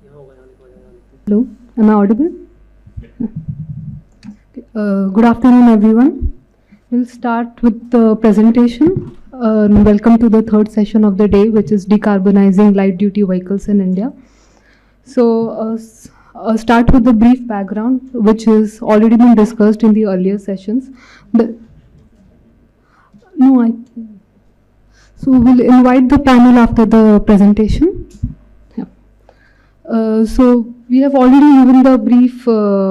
Hello, am I audible? Good afternoon, everyone. We'll start with the presentation. Welcome to the third session of the day, which is Decarbonizing Light-Duty Vehicles in India. So, start with the brief background, which has already been discussed in the earlier sessions. So we'll invite the panel after the presentation. So we have already given the brief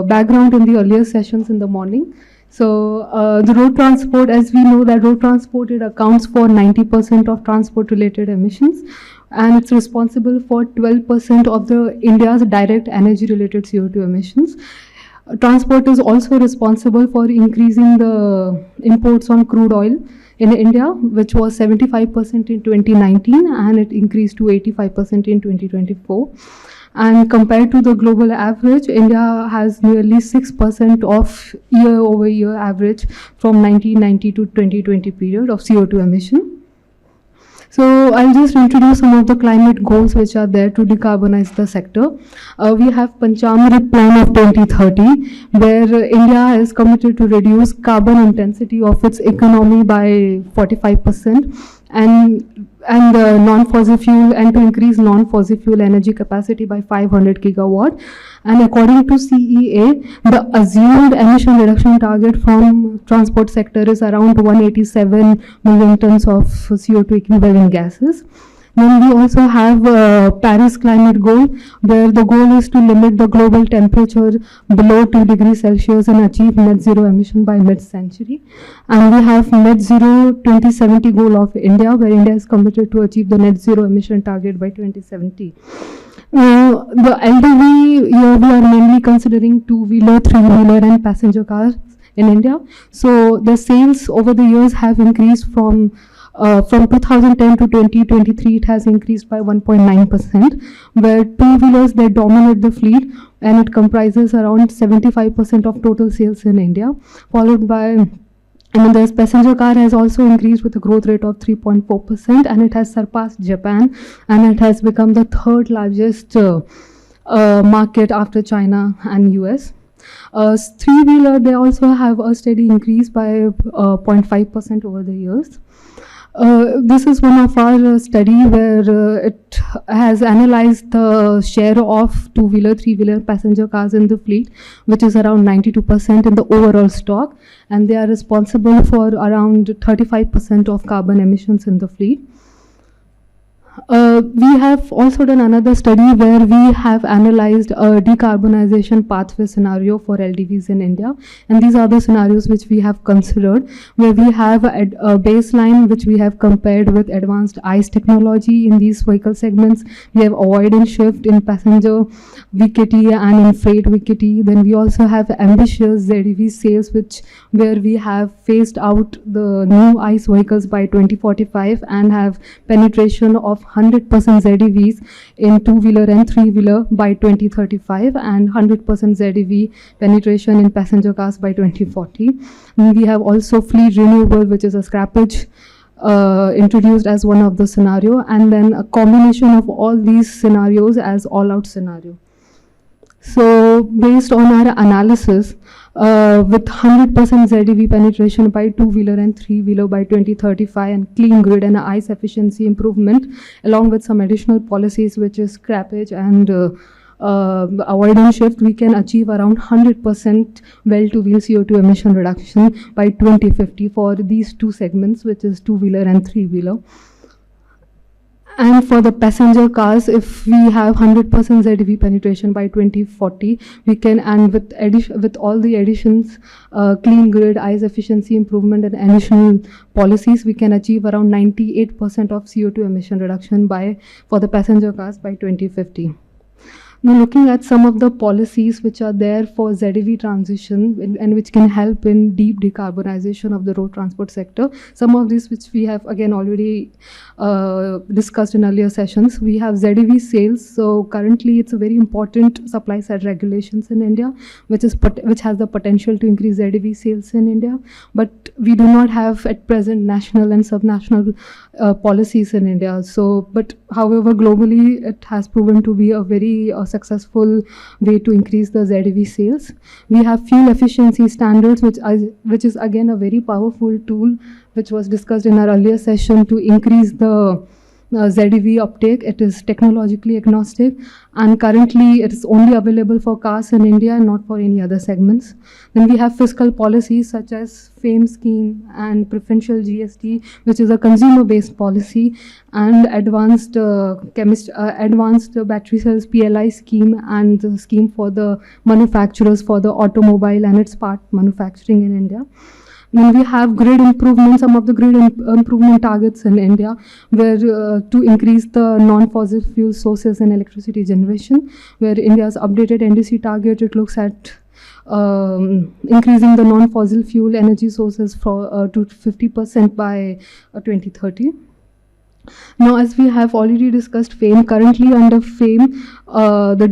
background in the earlier sessions in the morning. So the road transport, as we know that road transport, it accounts for 90% of transport related emissions, and it's responsible for 12% of the India's direct energy related CO2 emissions. Transport is also responsible for increasing the imports on crude oil in India, which was 75% in 2019, and it increased to 85% in 2024. And compared to the global average, India has nearly 6% of year-over-year average from 1990 to 2020 period of CO2 emission. So I'll just introduce some of the climate goals which are there to decarbonize the sector. We have Panchamrit Plan of 2030, where India is committed to reduce carbon intensity of its economy by 45%, and non-fossil fuel, and to increase non-fossil fuel energy capacity by 500 gigawatt. And according to CEA, the assumed emission reduction target from transport sector is around 187 million tons of CO2 equivalent gases. Then we also have Paris climate goal, where the goal is to limit the global temperature below 2 degrees Celsius and achieve net zero emission by mid-century. And we have net zero 2070 goal of India, where India is committed to achieve the net zero emission target by 2070. The LDV, here we are mainly considering two-wheeler, three-wheeler and passenger cars in India. So the sales over the years have increased from 2010 to 2023, it has increased by 1.9%, where two-wheelers, they dominate the fleet, and it comprises around 75% of total sales in India, followed by, and the passenger car has also increased with a growth rate of 3.4%, and it has surpassed Japan, and it has become the third largest market after China and US. Three-wheeler, they also have a steady increase by 0.5% over the years. This is one of our study where it has analyzed the share of two-wheeler, three-wheeler passenger cars in the fleet, which is around 92% in the overall stock, and they are responsible for around 35% of carbon emissions in the fleet. We have also done another study where we have analyzed a decarbonization pathway scenario for LDVs in India, and these are the scenarios which we have considered, where we have a baseline which we have compared with advanced ICE technology in these vehicle segments. We have avoidance shift in passenger VKT and in freight VKT. Then we also have ambitious ZEV sales, where we have phased out the new ICE vehicles by 2045 and have penetration of 100% ZEVs in two-wheeler and three-wheeler by 2035, and 100% ZEV penetration in passenger cars by 2040. We have also fleet renewable, which is a scrappage introduced as one of the scenario, and then a combination of all these scenarios as all-out scenario. So based on our analysis, with 100% ZEV penetration by two-wheeler and three-wheeler by 2035, and clean grid and ICE efficiency improvement, along with some additional policies, which is scrappage and avoidance shift, we can achieve around 100% well-to-wheel CO2 emission reduction by 2050 for these two segments, which is two-wheeler and three-wheeler. And for the passenger cars, if we have 100% ZEV penetration by 2040, we can, and with all the additions, clean grid, ICE efficiency improvement and additional policies, we can achieve around 98% of CO2 emission reduction for the passenger cars by 2050. Now, looking at some of the policies which are there for ZEV transition and which can help in deep decarbonization of the road transport sector, some of these which we have again already discussed in earlier sessions. We have ZEV sales. So currently it's a very important supply side regulations in India, which has the potential to increase ZEV sales in India. But we do not have at present national and subnational policies in India. So, but however, globally it has proven to be a very successful way to increase the ZEV sales. We have fuel efficiency standards, which is again a very powerful tool, which was discussed in our earlier session to increase the ZEV uptake. It is technologically agnostic, and currently it is only available for cars in India and not for any other segments. Then we have fiscal policies such as FAME scheme and preferential GST, which is a consumer-based policy, and advanced battery cells PLI scheme, and the scheme for the manufacturers for the automobile and its part manufacturing in India. Then we have grid improvement, some of the grid improvement targets in India, where to increase the non-fossil fuel sources in electricity generation, where India's updated NDC target, it looks at increasing the non-fossil fuel energy sources to 50% by 2030. Now, as we have already discussed FAME, currently under FAME, the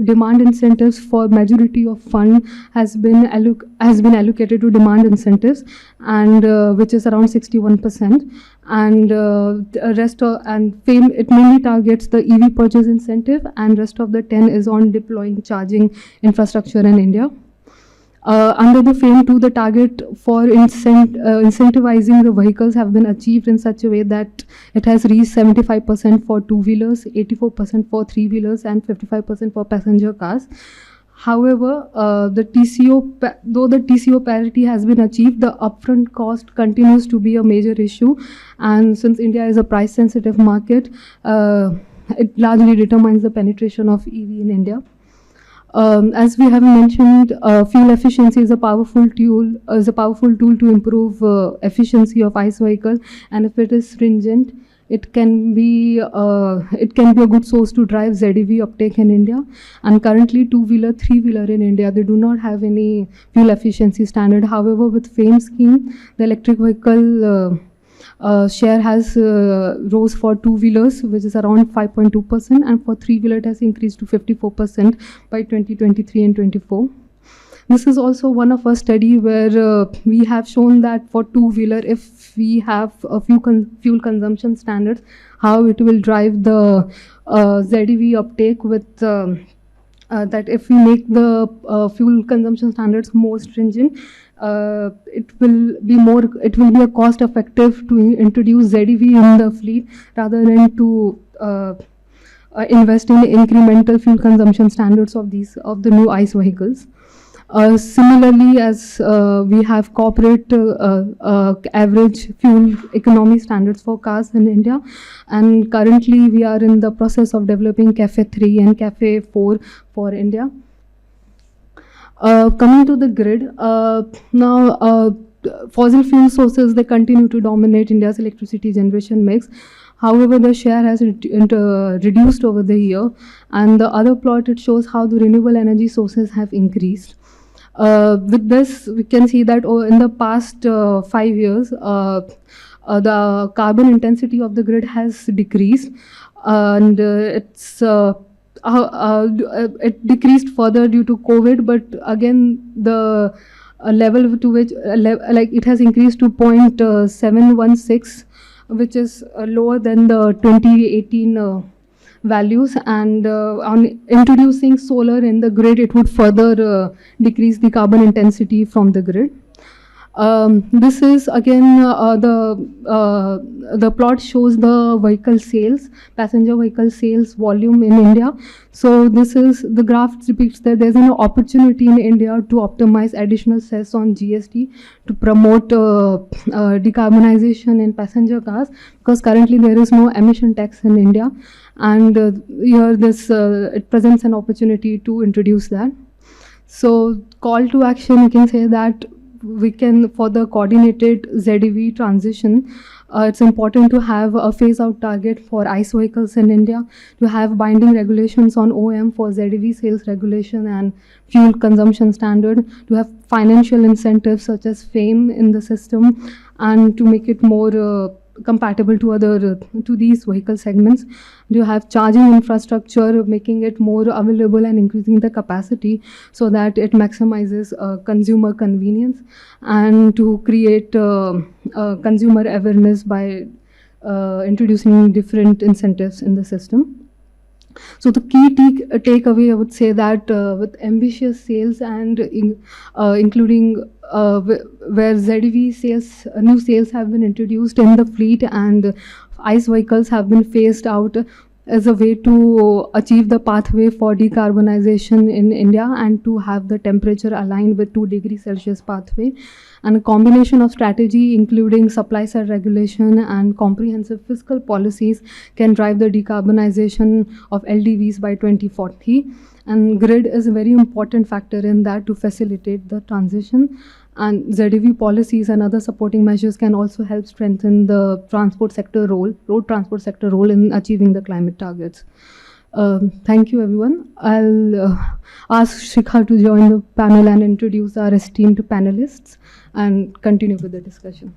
demand incentives for majority of fund has been allocated to demand incentives, and which is around 61%. And the rest and FAME, it mainly targets the EV purchase incentive, and rest of the 10 is on deploying charging infrastructure in India. Under the FAME 2, the target for incentivizing the vehicles have been achieved in such a way that it has reached 75% for two-wheelers, 84% for three-wheelers, and 55% for passenger cars. However, though the TCO parity has been achieved, the upfront cost continues to be a major issue. And since India is a price-sensitive market, it largely determines the penetration of EV in India. As we have mentioned, fuel efficiency is a powerful tool to improve efficiency of ICE vehicle, and if it is stringent, it can be a good source to drive ZEV uptake in India. And currently, two-wheeler, three-wheeler in India, they do not have any fuel efficiency standard. However, with FAME scheme, the electric vehicle share has rose for two-wheelers, which is around 5.2%, and for three-wheeler it has increased to 54% by 2023 and 24. This is also one of our study where we have shown that for two-wheeler, if we have a few fuel consumption standards, how it will drive the ZEV uptake with that if we make the fuel consumption standards more stringent, it will be a cost effective to introduce ZEV in the fleet rather than to invest in incremental fuel consumption standards of the new ICE vehicles. Similarly, as we have corporate average fuel economy standards for cars in India, and currently we are in the process of developing CAFE 3 and CAFE 4 for India. Coming to the grid, now fossil fuel sources, they continue to dominate India's electricity generation mix. However, the share has reduced over the year, and the other plot, it shows how the renewable energy sources have increased. With this, we can see that in the past 5 years, the carbon intensity of the grid has decreased, and it decreased further due to COVID, but again the level to which like it has increased to 0.716, which is lower than the 2018 values, and on introducing solar in the grid, it would further decrease the carbon intensity from the grid. This is again the plot shows the vehicle sales, passenger vehicle sales volume in India. So this is the graph depicts that there's an opportunity in India to optimize additional cess on GST to promote decarbonization in passenger cars, because currently there is no emission tax in India, and here this it presents an opportunity to introduce that. So call to action, you can say that we can, for the coordinated ZEV transition, it's important to have a phase-out target for ICE vehicles in India, to have binding regulations on OEM for ZEV sales regulation and fuel consumption standard, to have financial incentives such as FAME in the system, and to make it more compatible to these vehicle segments. You have charging infrastructure, making it more available and increasing the capacity so that it maximizes consumer convenience, and to create consumer awareness by introducing different incentives in the system. So the key takeaway, I would say that with ambitious sales and including where ZEV sales, new sales have been introduced in the fleet and ICE vehicles have been phased out as a way to achieve the pathway for decarbonization in India and to have the temperature aligned with 2 degrees Celsius pathway. And a combination of strategy, including supply side regulation and comprehensive fiscal policies, can drive the decarbonization of LDVs by 2040. And grid is a very important factor in that to facilitate the transition. And ZEV policies and other supporting measures can also help strengthen the transport sector role, road transport sector role in achieving the climate targets. Thank you, everyone. I'll ask Shikha to join the panel and introduce our esteemed panelists and continue with the discussion.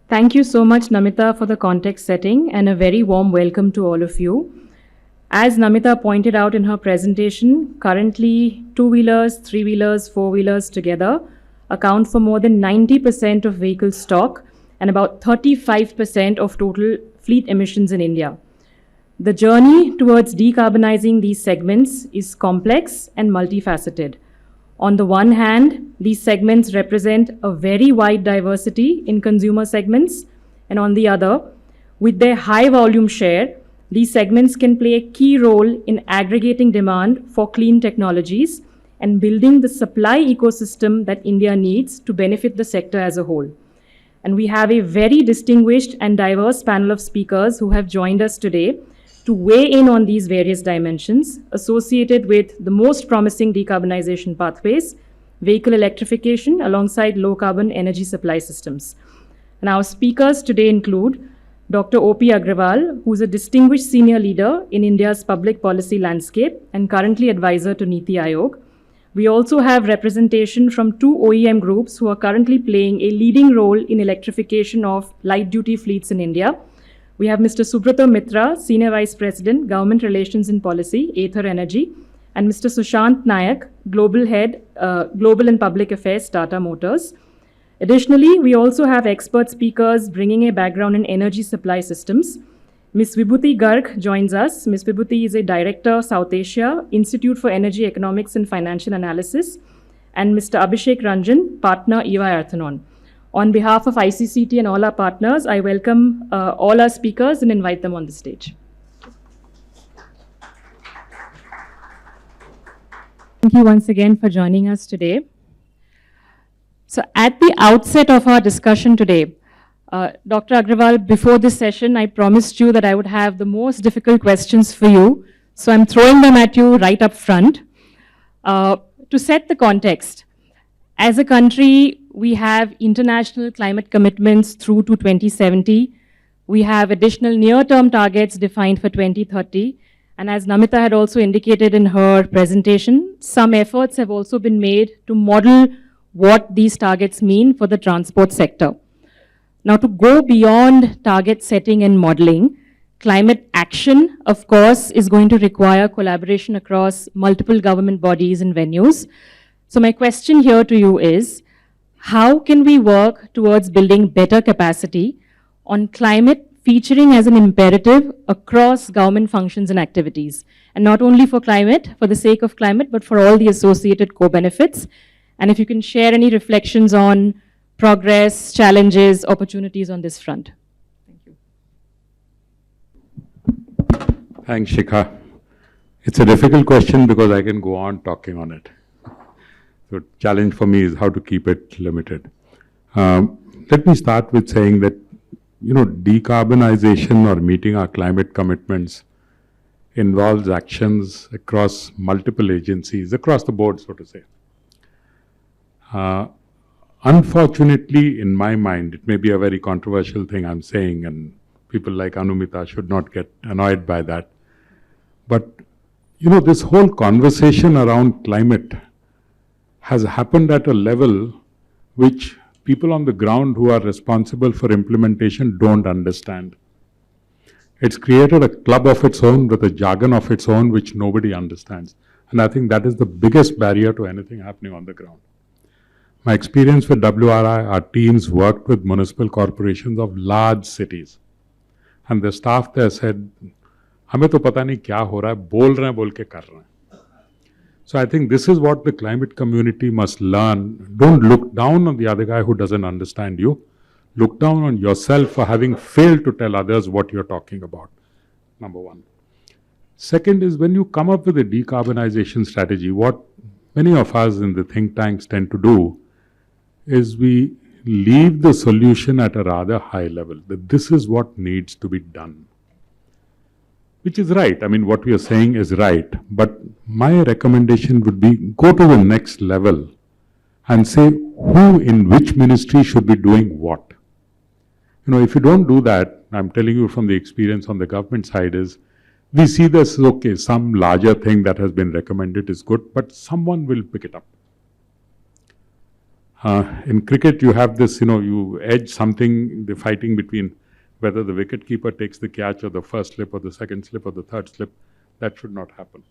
Thank you so much, Namita, for the context setting and a very warm welcome to all of you. As Namita pointed out in her presentation, currently two-wheelers, three-wheelers, four-wheelers together account for more than 90% of vehicle stock and about 35% of total fleet emissions in India. The journey towards decarbonizing these segments is complex and multifaceted. On the one hand, these segments represent a very wide diversity in consumer segments, and on the other, with their high volume share, these segments can play a key role in aggregating demand for clean technologies and building the supply ecosystem that India needs to benefit the sector as a whole. And we have a very distinguished and diverse panel of speakers who have joined us today to weigh in on these various dimensions associated with the most promising decarbonization pathways, vehicle electrification alongside low carbon energy supply systems. And our speakers today include Dr. O.P. Agarwal, who is a distinguished senior leader in India's public policy landscape and currently advisor to NITI Aayog. We also have representation from 2 OEM groups who are currently playing a leading role in electrification of light-duty fleets in India. We have Mr. Subrata Mitra, Senior Vice President, Government Relations and Policy, Ather Energy, and Mr. Sushant Naik, Global Head, Global and Public Affairs, Tata Motors. Additionally, we also have expert speakers bringing a background in energy supply systems. Ms. Vibhuti Garg joins us. Ms. Vibhuti is a Director, South Asia, Institute for Energy Economics and Financial Analysis, and Mr. Abhishek Ranjan, Partner, EY Parthenon. On behalf of ICCT and all our partners, I welcome all our speakers and invite them on the stage. Thank you once again for joining us today. So at the outset of our discussion today, Dr. Agarwal, before this session, I promised you that I would have the most difficult questions for you. So I'm throwing them at you right up front. To set the context, as a country, we have international climate commitments through to 2070. We have additional near-term targets defined for 2030. And as Namita had also indicated in her presentation, some efforts have also been made to model what these targets mean for the transport sector. Now, to go beyond target setting and modeling, climate action, of course, is going to require collaboration across multiple government bodies and venues. So my question here to you is, how can we work towards building better capacity on climate featuring as an imperative across government functions and activities? And not only for climate, for the sake of climate, but for all the associated co-benefits. And if you can share any reflections on progress, challenges, opportunities on this front. Thank you. Thanks, Shikha. It's a difficult question because I can go on talking on it. So the challenge for me is how to keep it limited. Let me start with saying that, decarbonization or meeting our climate commitments involves actions across multiple agencies, across the board, so to say. Unfortunately, in my mind, it may be a very controversial thing I'm saying, and people like Anumita should not get annoyed by that. But, this whole conversation around climate has happened at a level which people on the ground who are responsible for implementation don't understand. It's created a club of its own with a jargon of its own which nobody understands. And I think that is the biggest barrier to anything happening on the ground. My experience with WRI, our teams worked with municipal corporations of large cities. And the staff there said, हमें तो पता नहीं क्या हो रहा है, बोल रहे हैं, बोल के कर रहे हैं. So I think this is what the climate community must learn. Don't look down on the other guy who doesn't understand you. Look down on yourself for having failed to tell others what you're talking about. Number one. Second is when you come up with a decarbonization strategy, what many of us in the think tanks tend to do is we leave the solution at a rather high level, that this is what needs to be done. Which is right. I mean, what we are saying is right. But my recommendation would be go to the next level and say who in which ministry should be doing what. You know, if you don't do that, I'm telling you from the experience on the government side is, we see this, okay, some larger thing that has been recommended is good, but someone will pick it up. In cricket, you have this, you know, you edge something, the fighting between whether the wicketkeeper takes the catch or the first slip or the second slip or the third slip. That should not happen.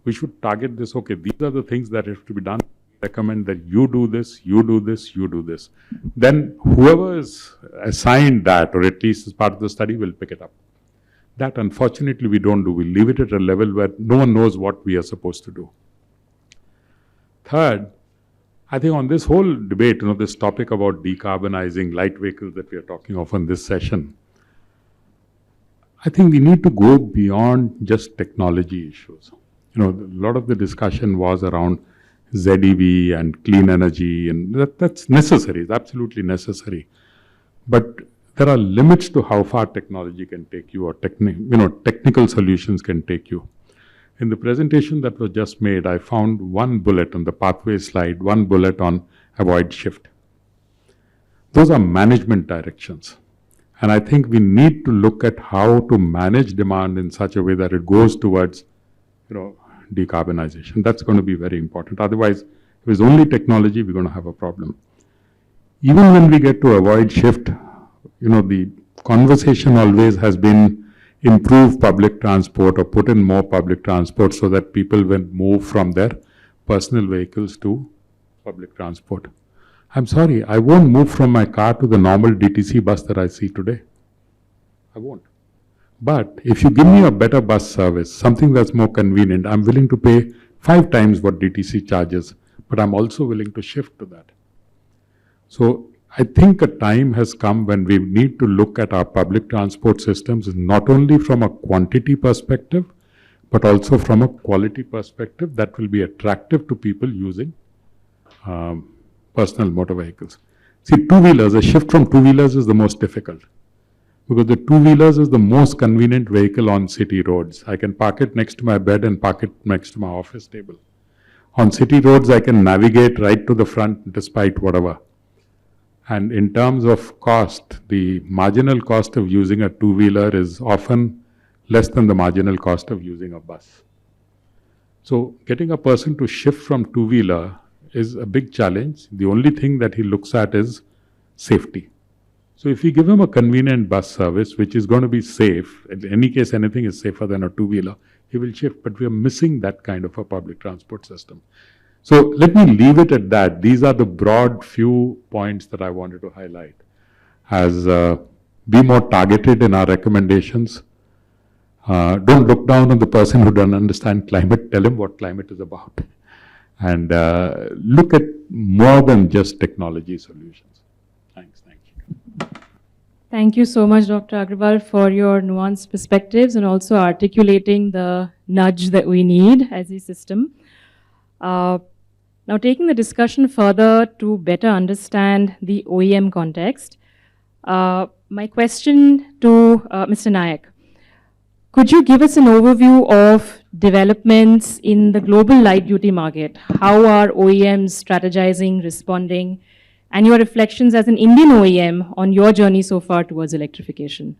We should target this, okay, these are the things that have to be done. Recommend that you do this, you do this, you do this. Then whoever is assigned that, or at least as part of the study, will pick it up. That unfortunately we don't do. We leave it at a level where no one knows what we are supposed to do. Third, I think on this whole debate, you know, this topic about decarbonizing light vehicles that we are talking of in this session, I think we need to go beyond just technology issues. You know, a lot of the discussion was around ZEV and clean energy, and that's necessary, it's absolutely necessary. But there are limits to how far technology can take you, or technical solutions can take you. In the presentation that was just made, I found one bullet on the pathway slide, one bullet on avoid shift. Those are management directions. And I think we need to look at how to manage demand in such a way that it goes towards, you know, decarbonization. That's going to be very important. Otherwise, if it's only technology, we're going to have a problem. Even when we get to avoid shift, you know, the conversation always has been improve public transport or put in more public transport so that people will move from their personal vehicles to public transport. I'm sorry, I won't move from my car to the normal DTC bus that I see today. I won't. But if you give me a better bus service, something that's more convenient, I'm willing to pay 5 times what DTC charges, but I'm also willing to shift to that. So I think a time has come when we need to look at our public transport systems not only from a quantity perspective, but also from a quality perspective that will be attractive to people using personal motor vehicles. See, two-wheelers, a shift from two-wheelers is the most difficult because the two-wheelers is the most convenient vehicle on city roads. I can park it next to my bed and park it next to my office table. On city roads, I can navigate right to the front despite whatever. And in terms of cost, the marginal cost of using a two-wheeler is often less than the marginal cost of using a bus. So getting a person to shift from two-wheeler is a big challenge. The only thing that he looks at is safety. So if we give him a convenient bus service, which is going to be safe, in any case anything is safer than a two-wheeler, he will shift. But we are missing that kind of a public transport system. So let me leave it at that. These are the broad few points that I wanted to highlight as be more targeted in our recommendations. Don't look down on the person who doesn't understand climate. Tell him what climate is about. And look at more than just technology solutions. Thanks. Thank you. Thank you so much, Dr. Agarwal, for your nuanced perspectives and also articulating the nudge that we need as a system. Now, taking the discussion further to better understand the OEM context, my question to Mr. Naik. Could you give us an overview of developments in the global light-duty market? How are OEMs strategizing, responding, and your reflections as an Indian OEM on your journey so far towards electrification?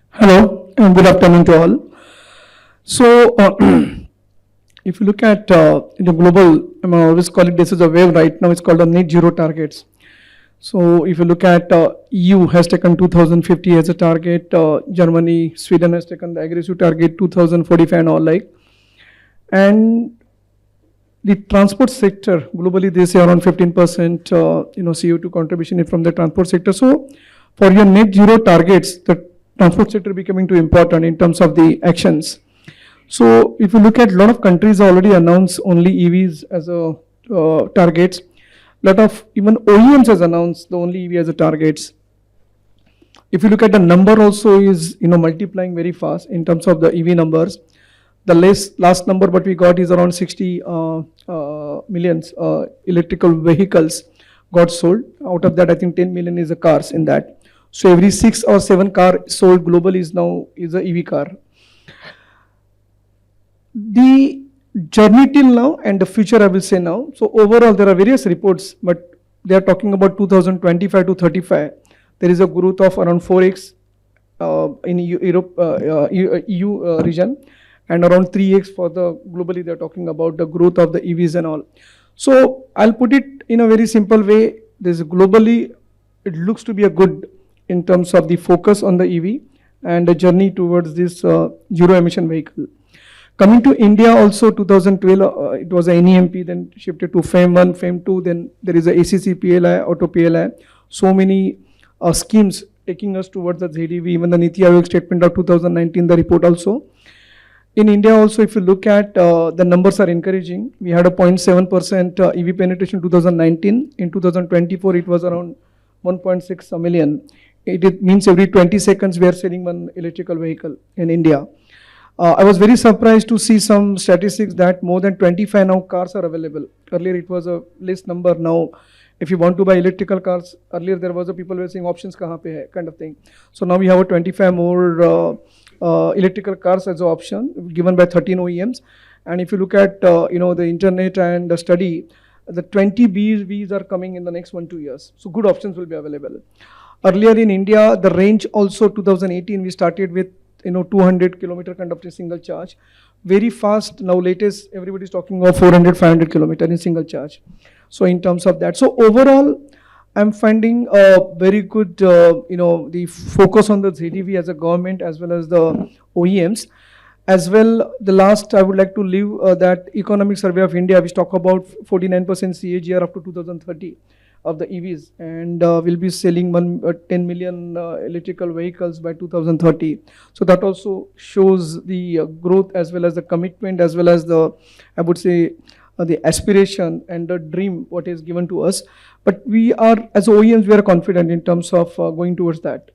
Hello, and good afternoon to all. So, if you look at the global, I always call it this is a wave right now, it's called a net zero targets. So if you look at EU has taken 2050 as a target, Germany, Sweden has taken the aggressive target 2045 and all like. And the transport sector, globally they say around 15% CO2 contribution is from the transport sector. So for your net zero targets, the transport sector becoming too important in terms of the actions. So if you look at a lot of countries already announced only EVs as a targets. Lot of even OEMs has announced the only EV as a targets. If you look at the number also is multiplying very fast in terms of the EV numbers. The last number what we got is around 60 millions electrical vehicles got sold. Out of that, I think 10 million is the cars in that. So every 6 or 7 car sold globally is a EV car. The journey till now and the future I will say now. So overall there are various reports, but they are talking about 2025 to 35. There is a growth of around 4x in Europe, EU region, and around 3x for the globally they are talking about the growth of the EVs and all. So I'll put it in a very simple way. This globally it looks to be a good in terms of the focus on the EV and the journey towards this zero emission vehicle. Coming to India also 2012 it was a NEMP, then shifted to FAME 1, FAME 2, then there is a ACC PLI, Auto PLI. So many schemes taking us towards the ZEV, even the NITI Aayog statement of 2019, the report also. In India also, if you look at the numbers are encouraging. We had a 0.7% EV penetration 2019. In 2024, it was around 1.6 million. It means every 20 seconds we are selling one electrical vehicle in India. I was very surprised to see some statistics that more than 25 now cars are available. Earlier it was a less number. Now if you want to buy electrical cars, earlier there was a people were saying options kahan pe hai kind of thing. So now we have a 25 more electrical cars as an option given by 13 OEMs. And if you look at the internet and the study, the 20 BEVs are coming in the next 1-2 years. So good options will be available. Earlier in India, the range also 2018 we started with 200 kilometer kind of single charge. Very fast now latest everybody is talking of 400-500 kilometer in single charge. So in terms of that, so overall I'm finding a very good the focus on the ZEV as a government as well as the OEMs. As well, the last I would like to leave that economic survey of India which talk about 49% CAGR up to 2030 of the EVs, and will be selling 10 million electrical vehicles by 2030. So that also shows the growth as well as the commitment as well as the, I would say, the aspiration and the dream what is given to us. But we are, as OEMs, we are confident in terms of going towards that.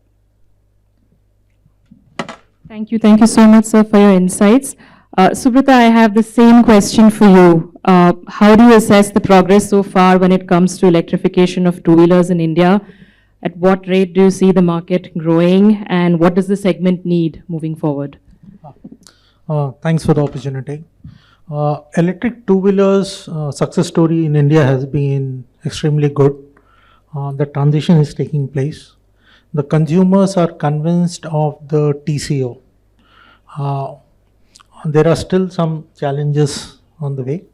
Thank you so much, sir, for your insights. Subrata, I have the same question for you. How do you assess the progress so far when it comes to electrification of two-wheelers in India? At what rate do you see the market growing, and what does the segment need moving forward? Thanks for the opportunity. Electric two-wheelers success story in India has been extremely good. The transition is taking place. The consumers are convinced of the TCO. There are still some challenges on the way,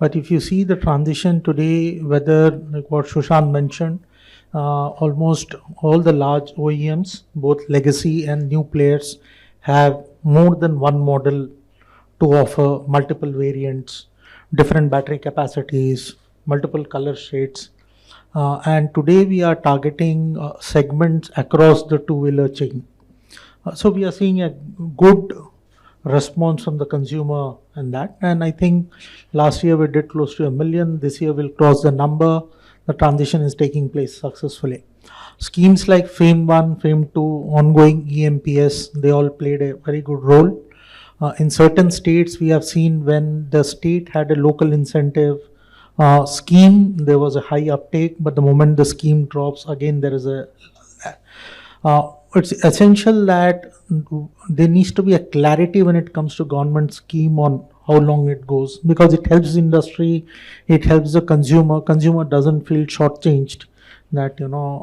but if you see the transition today, whether like what Sushant mentioned, almost all the large OEMs, both legacy and new players, have more than one model to offer, multiple variants, different battery capacities, multiple color shades. And today we are targeting segments across the two-wheeler chain. So we are seeing a good response from the consumer in that, and I think last year we did close to 1 million. This year we'll cross the number. The transition is taking place successfully. Schemes like FAME 1, FAME 2, ongoing EMPS, they all played a very good role. In certain states we have seen when the state had a local incentive scheme, there was a high uptake, but the moment the scheme drops, again there is a it's essential that there needs to be a clarity when it comes to government scheme on how long it goes, because it helps industry, it helps the consumer. Consumer doesn't feel shortchanged that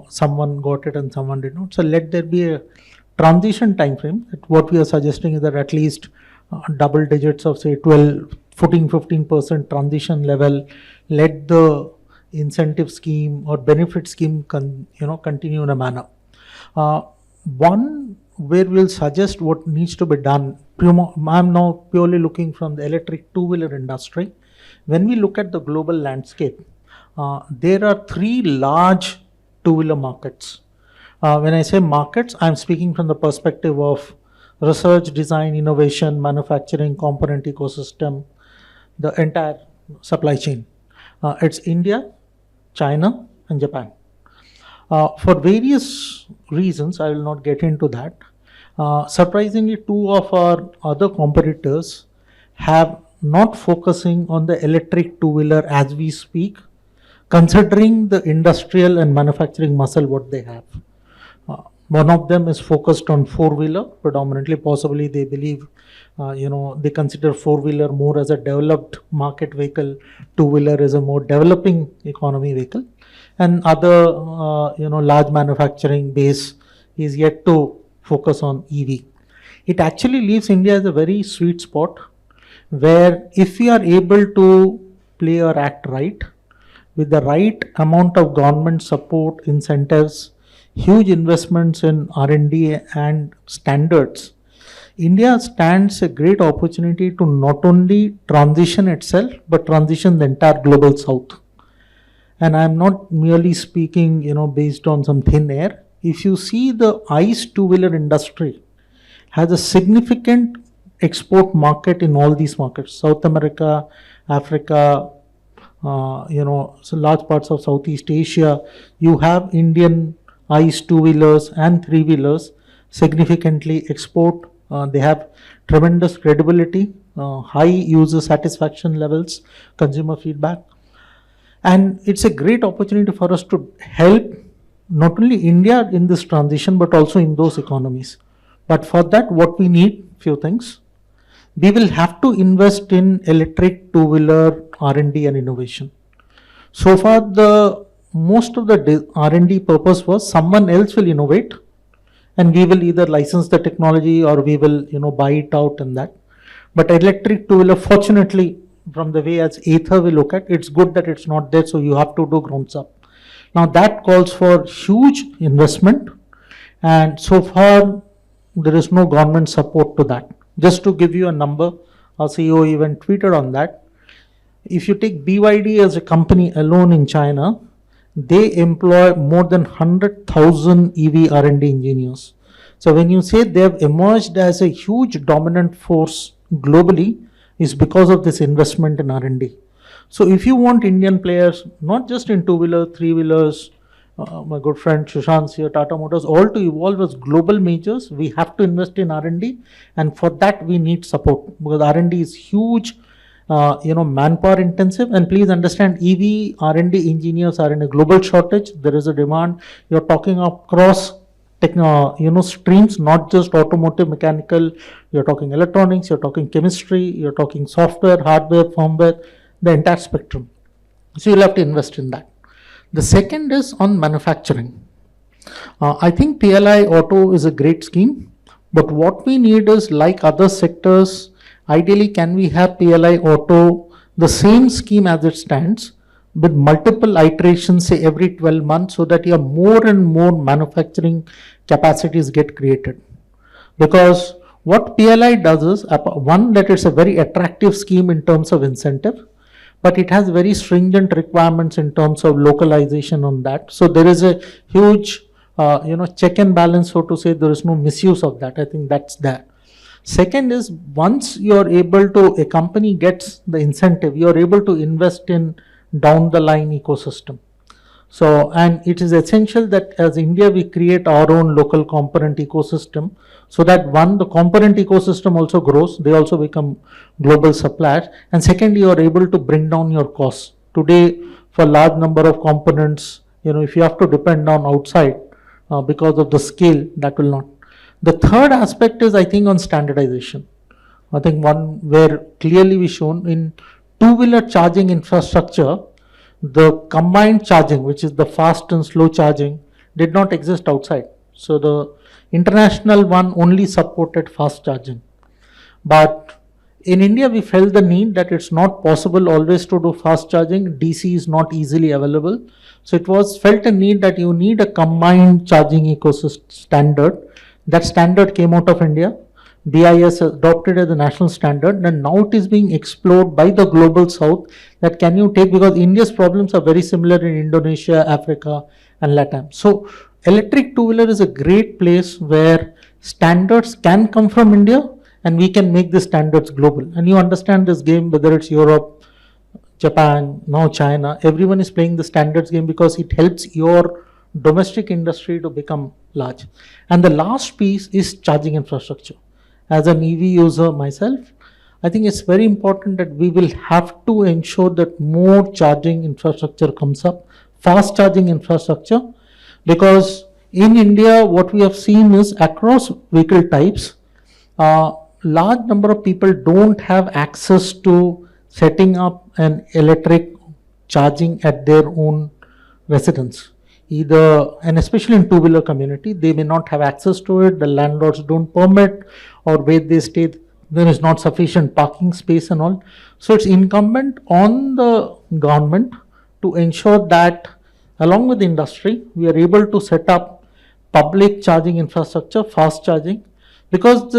someone got it and someone did not. So let there be a transition time frame. What we are suggesting is that at least double digits of say 14-15% transition level. Let the incentive scheme or benefit scheme continue in a manner. One where we'll suggest what needs to be done. I'm now purely looking from the electric two-wheeler industry. when we look at the global landscape, there are three large two-wheeler markets. When I say markets, I'm speaking from the perspective of research, design, innovation, manufacturing, component ecosystem, the entire supply chain. It's India, China, and Japan. For various reasons, I will not get into that. Surprisingly, two of our other competitors have not focusing on the electric two-wheeler as we speak, considering the industrial and manufacturing muscle what they have. One of them is focused on four-wheeler predominantly. Possibly they believe, they consider four-wheeler more as a developed market vehicle, two-wheeler is a more developing economy vehicle, and other, large manufacturing base is yet to focus on EV. It actually leaves India as a very sweet spot where if we are able to play our act right, with the right amount of government support, incentives, huge investments in R&D and standards, India stands a great opportunity to not only transition itself, but transition the entire global south. And I'm not merely speaking, based on some thin air. If you see the ICE two-wheeler industry has a significant export market in all these markets, South America, Africa, so large parts of Southeast Asia. You have Indian ICE two-wheelers and three-wheelers significantly export. They have tremendous credibility, high user satisfaction levels, consumer feedback. And it's a great opportunity for us to help not only India in this transition, but also in those economies. But for that, what we need, few things. We will have to invest in electric two-wheeler R&D and innovation. So far, most of the R&D purpose was someone else will innovate and we will either license the technology or we will, buy it out and that. But electric two-wheeler, fortunately, from the way as Ather we look at, it's good that it's not there, so you have to do grounds up. Now that calls for huge investment, and so far there is no government support to that. Just to give you a number, our CEO even tweeted on that. If you take BYD as a company alone in China, they employ more than 100,000 EV R&D engineers. So when you say they have emerged as a huge dominant force globally, is because of this investment in R&D. So if you want Indian players, not just in two-wheeler, three-wheelers, my good friend Sushant here, Tata Motors, all to evolve as global majors, we have to invest in R&D, and for that we need support because R&D is huge, manpower intensive. And please understand, EV R&D engineers are in a global shortage. There is a demand. You're talking across streams, not just automotive, mechanical. You're talking electronics, you're talking chemistry, you're talking software, hardware, firmware, the entire spectrum. So you'll have to invest in that. The second is on manufacturing. I think PLI Auto is a great scheme, but what we need is, like other sectors, ideally can we have PLI Auto, the same scheme as it stands, with multiple iterations, say every 12 months, so that your more and more manufacturing capacities get created. Because what PLI does is, one, that it's a very attractive scheme in terms of incentive, but it has very stringent requirements in terms of localization on that. So there is a huge, check and balance, so to say. There is no misuse of that. I think that's there. Second is, once you're able to, a company gets the incentive, you're able to invest in down the line ecosystem. So, and it is essential that as India, we create our own local component ecosystem, so that one, the component ecosystem also grows, they also become global suppliers, and secondly, you are able to bring down your costs. Today, for large number of components, if you have to depend on outside because of the scale, that will not. The third aspect is, I think, on standardization. I think one where clearly we shown in two-wheeler charging infrastructure, the combined charging, which is the fast and slow charging, did not exist outside. So the international one only supported fast charging. But in India, we felt the need that it's not possible always to do fast charging. DC is not easily available. So it was felt a need that you need a combined charging ecosystem standard. That standard came out of India. BIS adopted as the national standard, and now it is being explored by the global south that can you take, because India's problems are very similar in Indonesia, Africa and Latam. So electric two-wheeler is a great place where standards can come from India and we can make the standards global. And you understand this game, whether it's Europe, Japan, now China, everyone is playing the standards game because it helps your domestic industry to become large. And the last piece is charging infrastructure. As an EV user myself, I think it's very important that we will have to ensure that more charging infrastructure comes up, fast charging infrastructure, because in India, what we have seen is across vehicle types, large number of people don't have access to setting up an electric charging at their own residence. Either, and especially in two-wheeler community, they may not have access to it, the landlords don't permit, or where they stay, there is not sufficient parking space and all. So it's incumbent on the government to ensure that along with the industry, we are able to set up public charging infrastructure, fast charging, because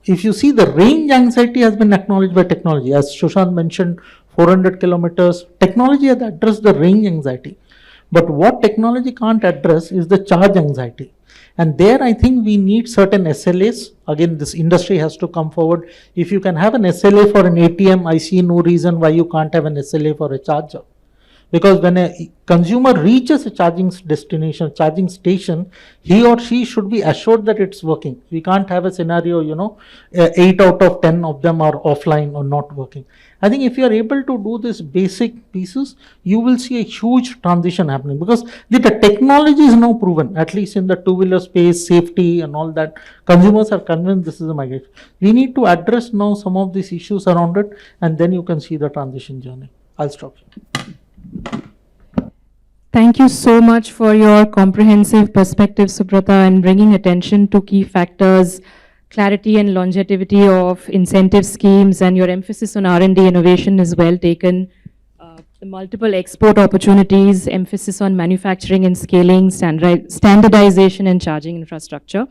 if you see, the range anxiety has been acknowledged by technology. As Sushant mentioned, 400 kilometers, technology has addressed the range anxiety. But what technology can't address is the charge anxiety. And there I think we need certain SLAs. Again, this industry has to come forward. If you can have an SLA for an ATM, I see no reason why you can't have an SLA for a charger. Because when a consumer reaches a charging destination, charging station, he or she should be assured that it's working. We can't have a scenario, 8 out of 10 of them are offline or not working. I think if you are able to do this basic pieces, you will see a huge transition happening, because the technology is now proven, at least in the two-wheeler space, safety and all that. Consumers are convinced this is a migration. We need to address now some of these issues around it, and then you can see the transition journey. I'll stop here. Thank you so much for your comprehensive perspective, Subrata, and bringing attention to key factors, clarity and longevity of incentive schemes, and your emphasis on R&D innovation is well taken. The multiple export opportunities, emphasis on manufacturing and scaling, standardization and charging infrastructure.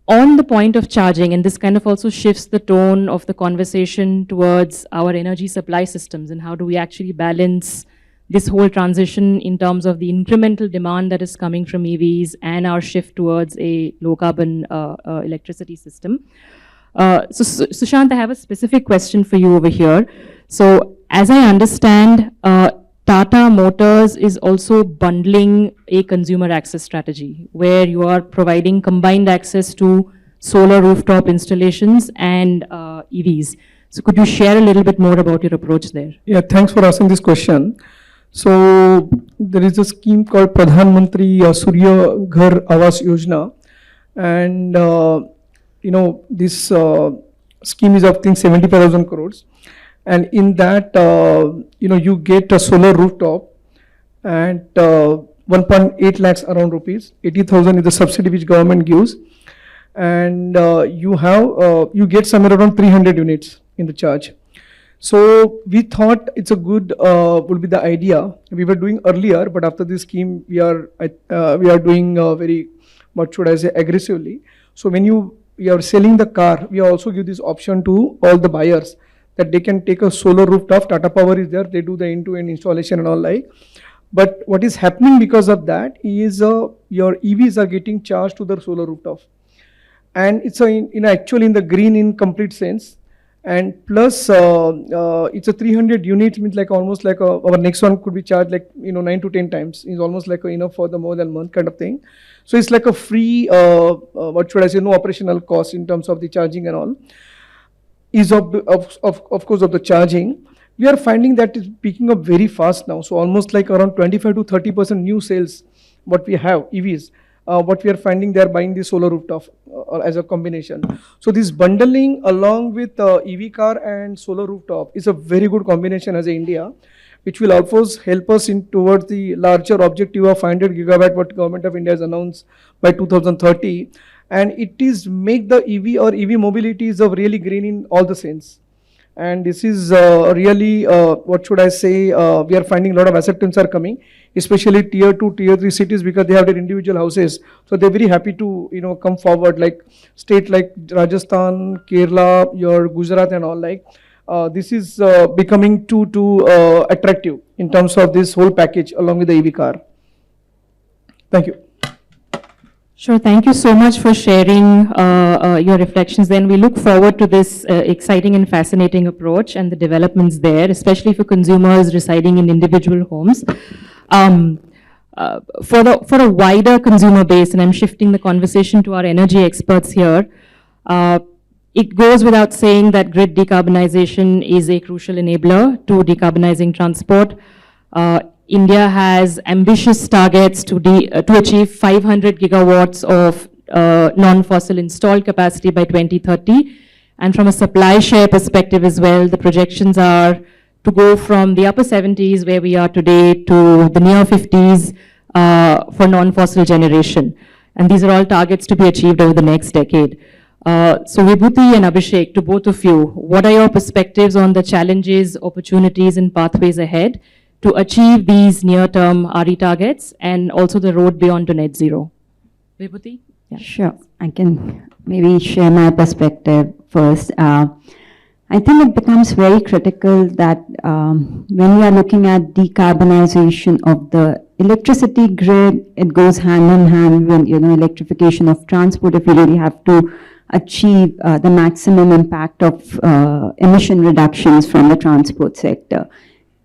On the point of charging, and this kind of also shifts the tone of the conversation towards our energy supply systems and how do we actually balance this whole transition in terms of the incremental demand that is coming from EVs and our shift towards a low carbon electricity system. So Sushant, I have a specific question for you over here. So as I understand, Tata Motors is also bundling a consumer access strategy where you are providing combined access to solar rooftop installations and EVs. So could you share a little bit more about your approach there? Yeah, thanks for asking this question. So there is a scheme called Pradhan Mantri Surya Ghar Awas Yojana, and this scheme is of I think 75,000 crores. And in that, you get a solar rooftop and 1.8 lakhs around rupees. 80,000 is the subsidy which government gives, and you get somewhere around 300 units in the charge. So we thought it's a good would be the idea we were doing earlier, but after this scheme we are doing very, what should I say, aggressively. So when you are selling the car, we also give this option to all the buyers, that they can take a solar rooftop. Tata Power is there, they do the end-to-end installation and all like. But what is happening because of that is your EVs are getting charged to the solar rooftop, and it's actually in the green in complete sense. And plus it's a 300 units, means like almost like our next one could be charged like 9 to 10 times. Is almost like enough for the more than month kind of thing. So it's like a free what should I say, no operational cost in terms of the charging and all. Is of course of the charging. We are finding that it's picking up very fast now. So almost like around 25 to 30% new sales what we have EVs. What we are finding, they are buying the solar rooftop as a combination. So this bundling along with EV car and solar rooftop is a very good combination as a India, which will also help us in towards the larger objective of 500 gigawatt what government of India has announced by 2030. And it is make the EV or EV mobility is of really green in all the sense. And this is really, what should I say, we are finding a lot of acceptance are coming, especially tier 2, tier 3 cities, because they have their individual houses. So they're very happy to, come forward, like state like Rajasthan, Kerala, your Gujarat and all, like. This is becoming too attractive in terms of this whole package along with the EV car. Thank you. Sure, thank you so much for sharing your reflections. Then we look forward to this exciting and fascinating approach and the developments there, especially for consumers residing in individual homes. For a wider consumer base, and I'm shifting the conversation to our energy experts here, it goes without saying that grid decarbonization is a crucial enabler to decarbonizing transport. India has ambitious targets to achieve 500 gigawatts of non-fossil installed capacity by 2030. And from a supply share perspective as well, the projections are to go from the upper 70s where we are today to the near 50s for non-fossil generation. And these are all targets to be achieved over the next decade. So Vibhuti and Abhishek, to both of you, what are your perspectives on the challenges, opportunities, and pathways ahead to achieve these near-term RE targets and also the road beyond to net zero? Vibhuti? Yeah. Sure, I can maybe share my perspective first. I think it becomes very critical that when we are looking at decarbonization of the electricity grid, it goes hand in hand with, electrification of transport if you really have to achieve the maximum impact of emission reductions from the transport sector.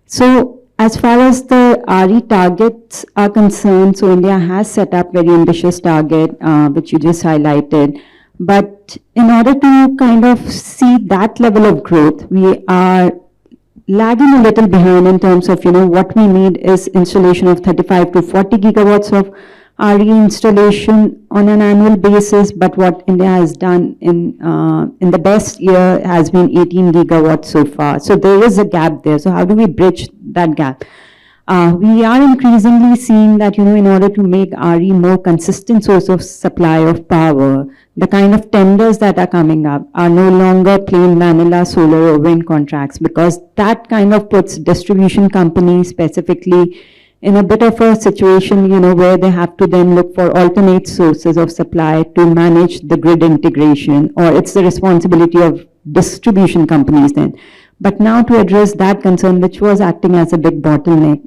So as far as the RE targets are concerned, so India has set up very ambitious target, which you just highlighted. But in order to kind of see that level of growth, we are lagging a little behind in terms of, what we need is installation of 35 to 40 gigawatts of RE installation on an annual basis. But what India has done in the best year has been 18 gigawatts so far. So there is a gap there. So how do we bridge that gap? We are increasingly seeing that, in order to make RE more consistent source of supply of power, the kind of tenders that are coming up are no longer plain vanilla solar or wind contracts, because that kind of puts distribution companies specifically in a bit of a situation, where they have to then look for alternate sources of supply to manage the grid integration, or it's the responsibility of distribution companies then. But now to address that concern, which was acting as a big bottleneck,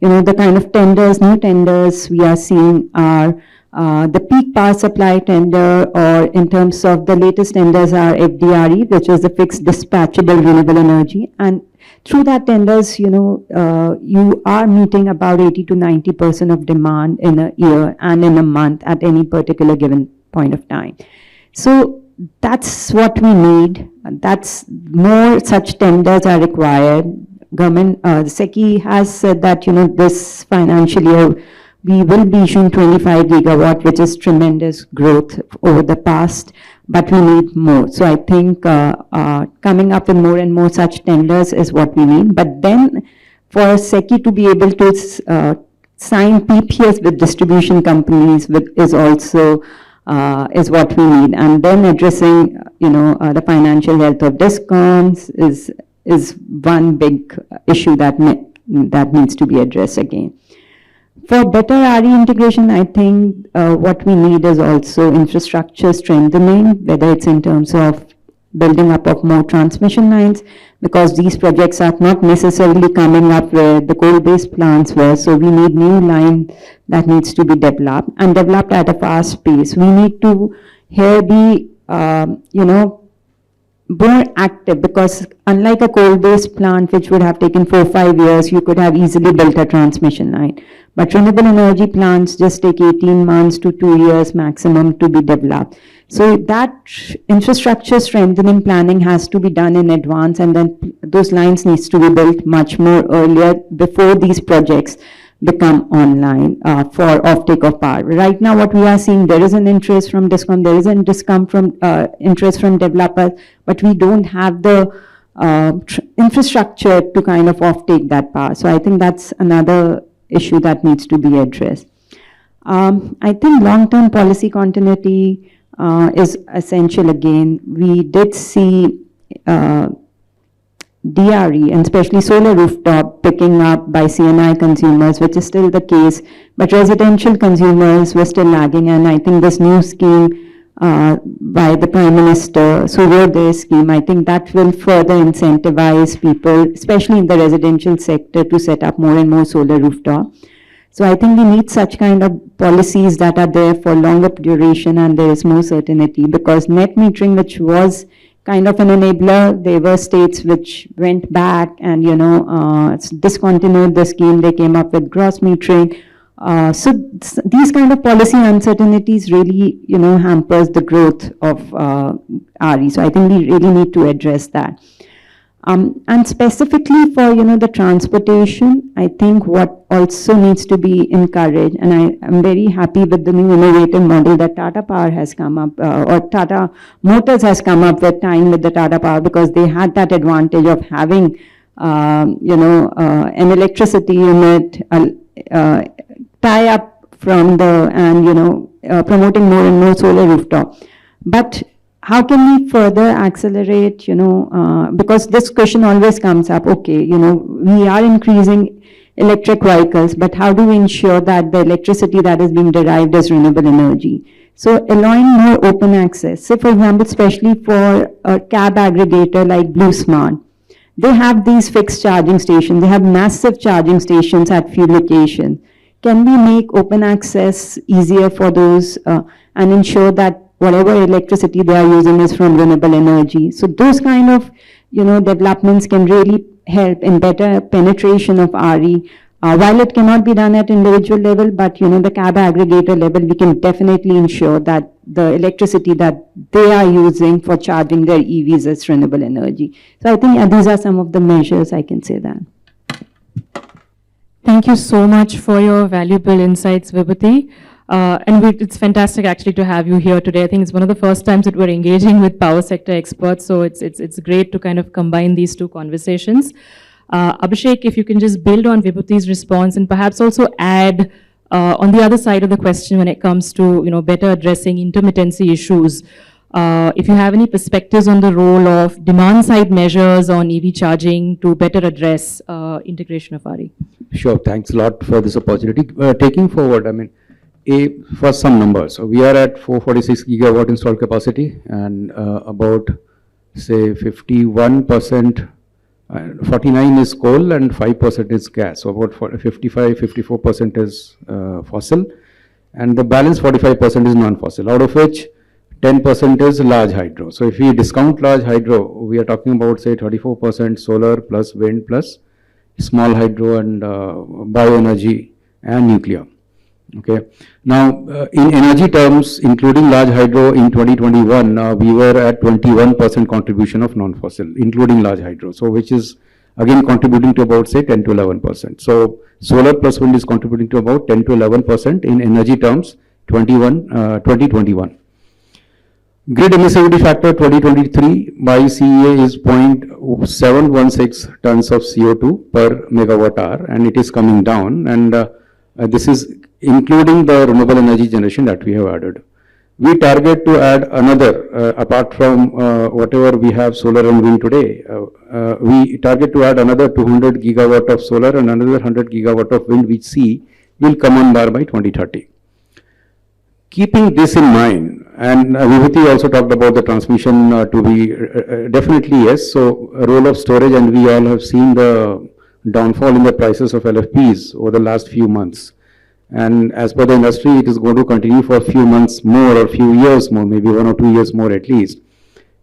the kind of tenders, new tenders we are seeing are the peak power supply tender, or in terms of the latest tenders are FDRE, which is the fixed dispatchable renewable energy. And through that tenders, you are meeting about 80 to 90% of demand in a year and in a month at any particular given point of time. So that's what we need. That's more such tenders are required. Government, the SECI has said that, this financial year, we will be issuing 25 gigawatt, which is tremendous growth over the past, but we need more. So I think coming up with more and more such tenders is what we need. But then for SECI to be able to sign PPAs with distribution companies is also is what we need. And then addressing, the financial health of DISCOMs is one big issue that needs to be addressed again. For better RE integration, I think what we need is also infrastructure strengthening, whether it's in terms of building up of more transmission lines, because these projects are not necessarily coming up where the coal-based plants were. So we need new line that needs to be developed, and developed at a fast pace. We need to here be, more active, because unlike a coal-based plant, which would have taken 4 or 5 years, you could have easily built a transmission line. But renewable energy plants just take 18 months to 2 years maximum to be developed. So that infrastructure strengthening planning has to be done in advance, and then those lines needs to be built much more earlier before these projects become online for offtake of power. Right now, what we are seeing, there is an interest from DISCOM, there is an interest from developers, but we don't have the infrastructure to kind of offtake that power. So I think that's another issue that needs to be addressed. I think long-term policy continuity is essential again. We did see DRE, and especially solar rooftop picking up by CNI consumers, which is still the case, but residential consumers were still lagging. And I think this new scheme by the Prime Minister, Subrata scheme, I think that will further incentivize people, especially in the residential sector, to set up more and more solar rooftop. So I think we need such kind of policies that are there for longer duration and there is more certainty, because net metering, which was kind of an enabler, there were states which went back and, discontinued the scheme. They came up with gross metering. So these kind of policy uncertainties really, hampers the growth of RE. So I think we really need to address that. And specifically for, the transportation, I think what also needs to be encouraged, and I am very happy with the new innovative model that Tata Power has come up, or Tata Motors has come up with, tying with the Tata Power, because they had that advantage of having, an electricity unit, tie up from the, and, promoting more and more solar rooftop. But how can we further accelerate, because this question always comes up, okay, we are increasing electric vehicles, but how do we ensure that the electricity that is being derived is renewable energy? So allowing more open access. So for example, especially for a cab aggregator like Blue Smart, they have these fixed charging stations. They have massive charging stations at few locations. Can we make open access easier for those and ensure that whatever electricity they are using is from renewable energy? So those kind of, developments can really help in better penetration of RE. While it cannot be done at individual level, but, the cab aggregator level, we can definitely ensure that the electricity that they are using for charging their EVs is renewable energy. So I think these are some of the measures I can say that. Thank you so much for your valuable insights, Vibhuti. It's fantastic actually to have you here today. I think it's one of the first times that we're engaging with power sector experts, so it's great to kind of combine these two conversations. Abhishek, if you can just build on Vibhuti's response and perhaps also add on the other side of the question when it comes to better addressing intermittency issues. If you have any perspectives on the role of demand side measures on EV charging to better address integration of RE. Sure, thanks a lot for this opportunity. Taking forward, for some numbers, so we are at 446 gigawatt installed capacity, and about say 51%, 49 is coal and 5% is gas. So about 54% is fossil, and the balance 45% is non-fossil, out of which 10% is large hydro. So if we discount large hydro, we are talking about say 34% solar plus wind plus small hydro and bioenergy and nuclear. Okay. Now, in energy terms, including large hydro in 2021, we were at 21% contribution of non-fossil, including large hydro. So, which is again contributing to about say 10 to 11%. So, solar plus wind is contributing to about 10 to 11% in energy terms, 2021. Grid emissivity factor 2023 by CEA is 0.716 tons of CO2 per megawatt hour, and it is coming down, and this is including the renewable energy generation that we have added. We target to add another, apart from whatever we have solar and wind today, we target to add another 200 gigawatt of solar and another 100 gigawatt of wind, which will come on bar by 2030. Keeping this in mind, and Vibhuti also talked about the transmission to be definitely yes. So role of storage, and we all have seen the downfall in the prices of LFPs over the last few months. And as per the industry, it is going to continue for a few months more or few years more, maybe 1 or 2 years more at least.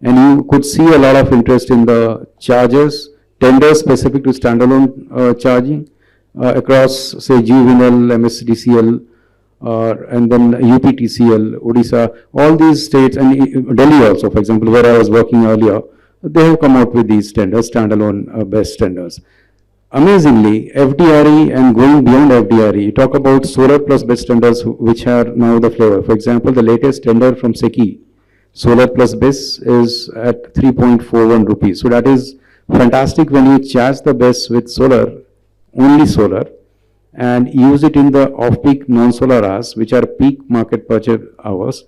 And you could see a lot of interest in the chargers, tenders specific to standalone charging across say GUVNL, MSDCL, and then UPTCL, Odisha, all these states, and Delhi also, for example, where I was working earlier, they have come out with these tenders, standalone BESS tenders. Amazingly, FDRE and going beyond FDRE, you talk about solar plus BESS tenders which are now the flavor. For example, the latest tender from SECI, solar plus BESS is at 3.41 rupees. So that is fantastic when you charge the BESS with solar, only solar, and use it in the off-peak non-solar hours, which are peak market purchase hours.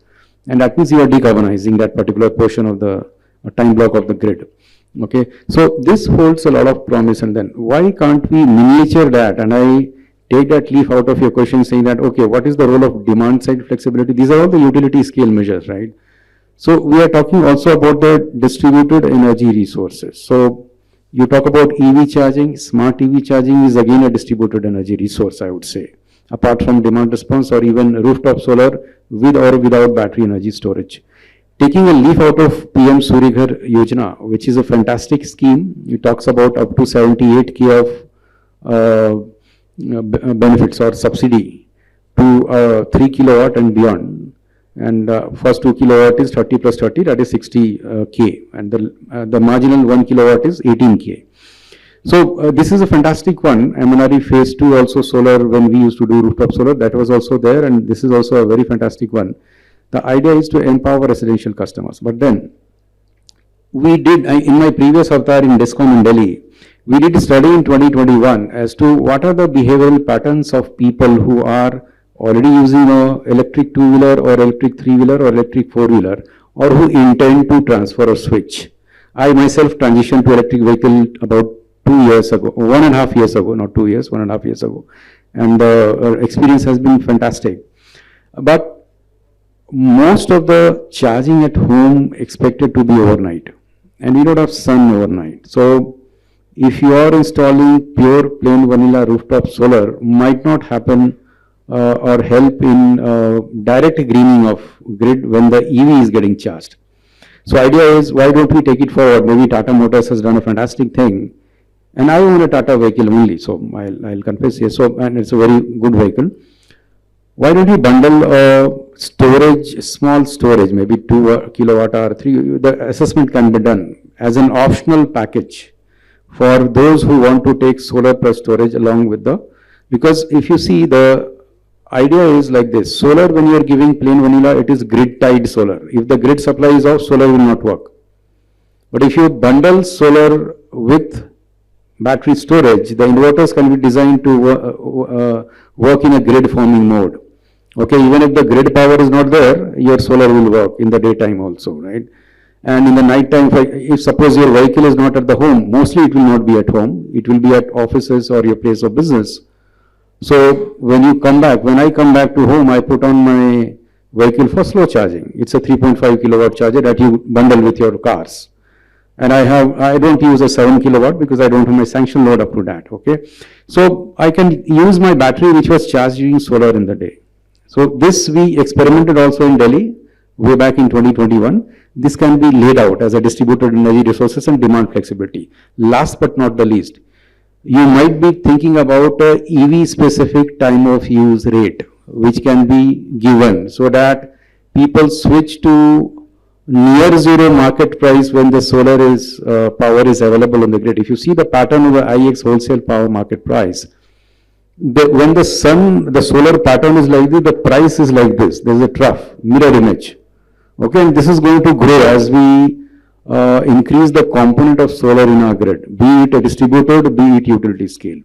And that means you are decarbonizing that particular portion of the time block of the grid. Okay, so this holds a lot of promise, and then why can't we miniature that? And I take that leaf out of your question saying that, okay, what is the role of demand side flexibility? These are all the utility scale measures, right? So we are talking also about the distributed energy resources. So you talk about EV charging, smart EV charging is again a distributed energy resource, I would say, apart from demand response or even rooftop solar with or without battery energy storage. Taking a leaf out of PM Surya Ghar Yojana, which is a fantastic scheme, it talks about up to 78K of benefits or subsidy to 3 kilowatt and beyond. And first 2 kilowatt is 30 plus 30, that is 60K, and the marginal 1 kilowatt is 18K. So this is a fantastic one. MNRE phase 2 also solar, when we used to do rooftop solar, that was also there, and this is also a very fantastic one. The idea is to empower residential customers. But then we did, in my previous avatar in DISCOM in Delhi, we did a study in 2021 as to what are the behavioral patterns of people who are already using a electric two-wheeler or electric three-wheeler or electric four-wheeler, or who intend to transfer or switch. I myself transitioned to electric vehicle about 2 years ago, 1.5 years ago, not 2 years, 1.5 years ago. And the experience has been fantastic. But most of the charging at home expected to be overnight, and we don't have sun overnight. So if you are installing pure plain vanilla rooftop solar, might not happen or help in direct greening of grid when the EV is getting charged. So idea is, why don't we take it forward? Maybe Tata Motors has done a fantastic thing, and I own a Tata vehicle only, so I'll confess here. So, and it's a very good vehicle. Why don't we bundle storage, small storage, maybe 2 kilowatt hour, 3, the assessment can be done as an optional package for those who want to take solar plus storage along with the, because if you see the idea is like this, solar when you are giving plain vanilla, it is grid tied solar. If the grid supply is off, solar will not work. But if you bundle solar with battery storage, the inverters can be designed to work in a grid forming mode. Okay, even if the grid power is not there, your solar will work in the daytime also, right? And in the night time, if suppose your vehicle is not at the home, mostly it will not be at home, it will be at offices or your place of business. So when you come back, when I come back to home, I put on my vehicle for slow charging. It's a 3.5 kilowatt charger that you bundle with your cars. And I don't use a 7 kilowatt because I don't have my sanction load up to that, okay? So I can use my battery which was charged using solar in the day. So this we experimented also in Delhi way back in 2021. This can be laid out as a distributed energy resources and demand flexibility. Last but not the least, you might be thinking about a EV specific time of use rate which can be given so that people switch to near zero market price when the solar is power is available on the grid. If you see the pattern of the IEX wholesale power market price, when the solar pattern is like this, the price is like this. There is a trough, mirror image. Okay, and this is going to grow as we increase the component of solar in our grid, be it a distributed, be it utility scale.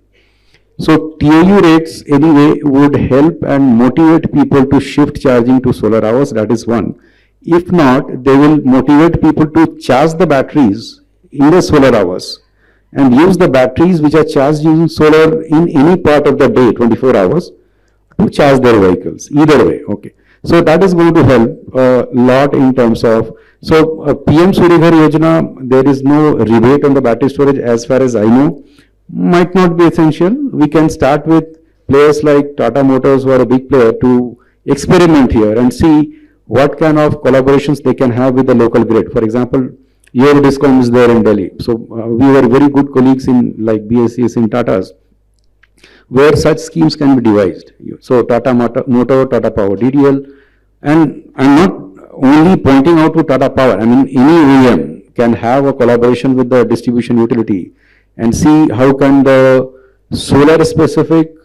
So TAU rates anyway would help and motivate people to shift charging to solar hours. That is one. If not, they will motivate people to charge the batteries in the solar hours and use the batteries which are charged using solar in any part of the day, 24 hours, to charge their vehicles. Either way, okay. So that is going to help a lot in terms of, so PM Surya Ghar Yojana, there is no rebate on the battery storage as far as I know, might not be essential. We can start with players like Tata Motors who are a big player to experiment here and see what kind of collaborations they can have with the local grid. For example, your DISCOM is there in Delhi. So we were very good colleagues in like BSCs in Tata's, where such schemes can be devised. So Tata Motor, Tata Power DDL, and I'm not only pointing out to Tata Power, I mean any OEM can have a collaboration with the distribution utility and see how can the solar specific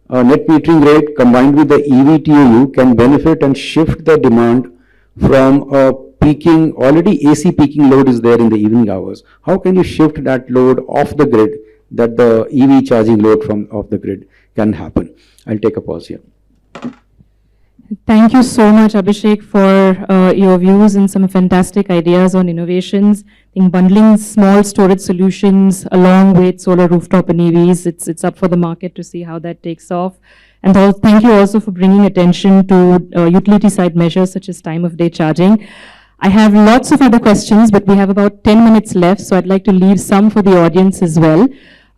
net metering rate combined with the EV TOU can benefit and shift the demand from a peaking, already AC peaking load is there in the evening hours. How can you shift that load off the grid that the EV charging load from off the grid can happen? I'll take a pause here. Thank you so much, Abhishek, for your views and some fantastic ideas on innovations. I think bundling small storage solutions along with solar rooftop and EVs, it's up for the market to see how that takes off. And thank you also for bringing attention to utility side measures such as time of day charging. I have lots of other questions, but we have about 10 minutes left, so I'd like to leave some for the audience as well.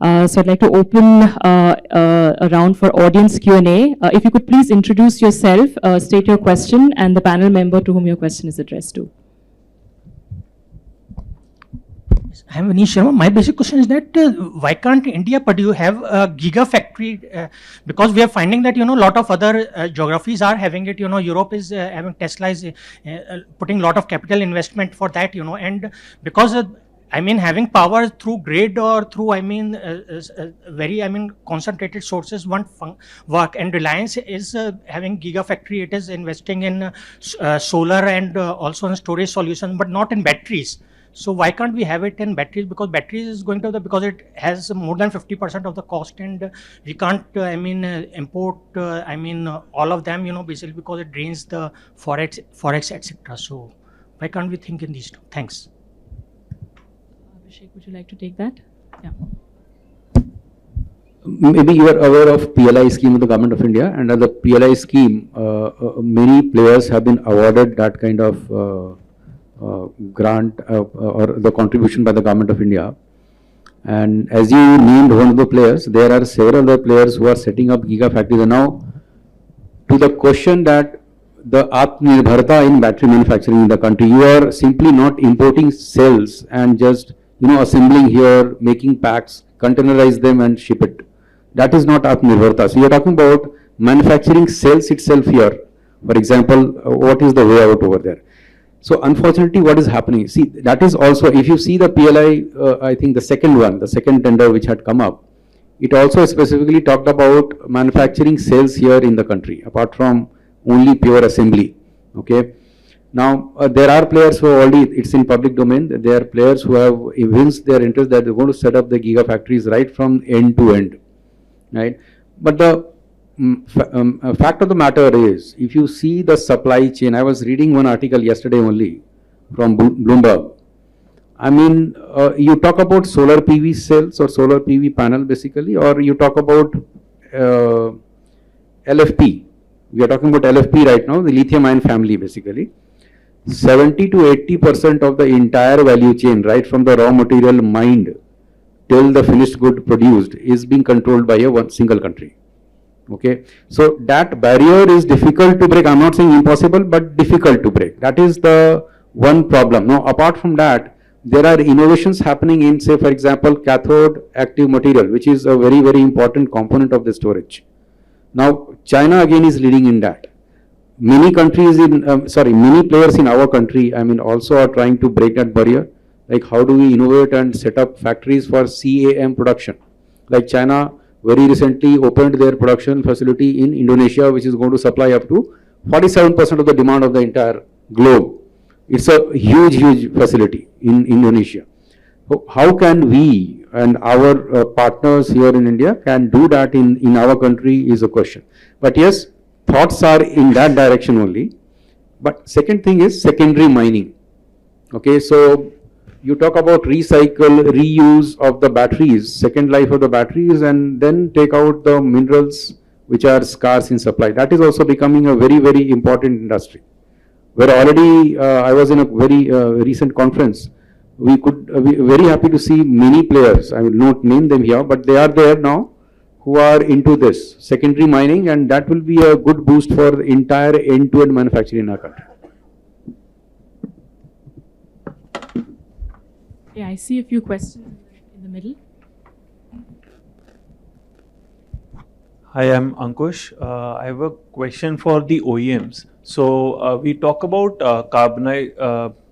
So I'd like to open a round for audience Q&A. If you could please introduce yourself, state your question, and the panel member to whom your question is addressed to. I am Manish Sharma. My basic question is that why can't India have a gigafactory? Because we are finding that, a lot of other geographies are having it. Europe is having Tesla is putting a lot of capital investment for that, and because having power through grid or through, very, concentrated sources won't work. And Reliance is having gigafactory. It is investing in solar and also in storage solutions, but not in batteries. So why can't we have it in batteries? Because batteries is going to because it has more than 50% of the cost, and we can't, import, all of them, basically because it drains the forex, etc. So why can't we think in these two? Thanks. Abhishek, would you like to take that? Yeah. Maybe you are aware of PLI scheme of the Government of India, and under the PLI scheme, many players have been awarded that kind of grant or the contribution by the Government of India. And as you named one of the players, there are several other players who are setting up gigafactories. And now, to the question that the Atmanirbharta in battery manufacturing in the country, you are simply not importing cells and just assembling here, making packs, containerize them and ship it. That is not Atmanirbharta. So you are talking about manufacturing cells itself here. For example, what is the way out over there? So unfortunately, what is happening? See, that is also, if you see the PLI, I think the second tender which had come up, it also specifically talked about manufacturing cells here in the country, apart from only pure assembly. Okay. Now, there are players who already, it's in public domain, there are players who have evinced their interest that they're going to set up the gigafactories right from end to end. Right. But the fact of the matter is, if you see the supply chain, I was reading one article yesterday only from Bloomberg. You talk about solar PV cells or solar PV panel basically, or you talk about LFP. We are talking about LFP right now, the lithium ion family basically. 70 to 80% of the entire value chain, right from the raw material mined till the finished good produced, is being controlled by one single country. Okay, so that barrier is difficult to break. I'm not saying impossible, but difficult to break. That is the one problem. Now, apart from that, there are innovations happening in, say, for example, cathode active material, which is a very, very important component of the storage. Now, China again is leading in that. Many countries many players in our country, also are trying to break that barrier. Like, how do we innovate and set up factories for CAM production? Like China very recently opened their production facility in Indonesia, which is going to supply up to 47% of the demand of the entire globe. It's a huge, huge facility in Indonesia. So how can we and our partners here in India can do that in our country is a question. But yes, thoughts are in that direction only. But second thing is secondary mining. Okay, so you talk about recycle, reuse of the batteries, second life of the batteries, and then take out the minerals which are scarce in supply. That is also becoming a very, very important industry. Where already, I was in a very recent conference, we're very happy to see many players, I will not name them here, but they are there now, who are into this secondary mining, and that will be a good boost for the entire end-to-end manufacturing in our country. Yeah, I see a few questions in the middle. Hi, I'm Ankush. I have a question for the OEMs. So we talk about